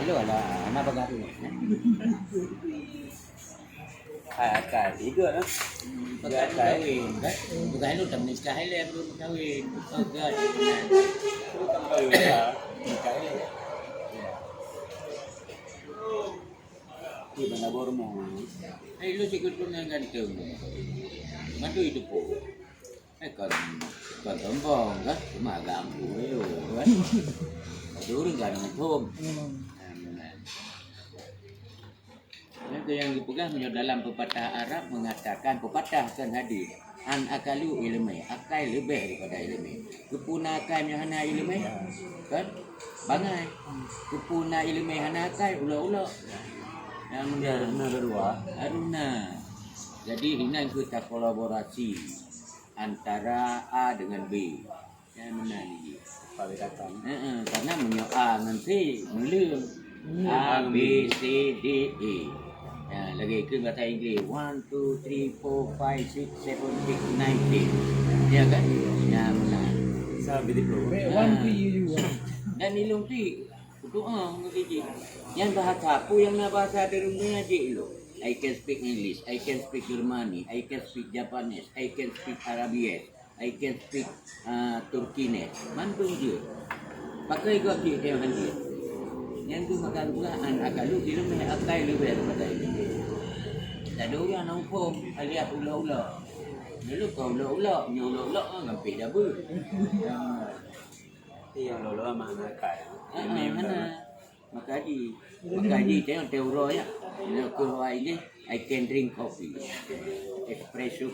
Malu lah, anak baru ni. Akal tiga lah. Pakai kahwin kan? Bukan lu tak menikah lah, belum kahwin. Oh God. Di mana bormo? Lu sikut pun yang gantung. Mantu itu po. Còn tombong kan, cuma gambu itu kan. Dulu kan ngomong. Itu yang dipegang dalam pepatah Arab mengatakan pepatah kan hadir an akalu ilmi akal lebih daripada ilmi kepuna akal hana ilmi kan bangai kepuna ilmi hana akal ulah-ulah yang Dua. aruna jadi ini kita kolaborasi antara A dengan B yang mana ni Pabekatan. karena menyoal nanti mula A, B, C, D, E. Ya, lagi ke bahasa Inggeris 1, 2, 3, 4, 5, 6, 7, 8, 9, 10. Ya kan? Ya, benar. Sa bidik lo. Dan ilung ti, doa mengaji. Yang bahasa apa yang nak bahasa ada rumah aja lo. I can speak English, I can speak Germany, I can speak Japanese, I can speak Arabic, I can speak Turkish. Mantu je. Pakai gua dia dia. Yang tu makan pula akan lu dia meh akai lebih daripada ini. Ada orang nak hukum alias ulah-ulah. Dulu kau ulah-ulah, ulah-ulah ngapi dah ber. Yang lolo mana kai. Mana? Makaji tengok teori ya. Bila kau ini I can drink coffee. Espresso.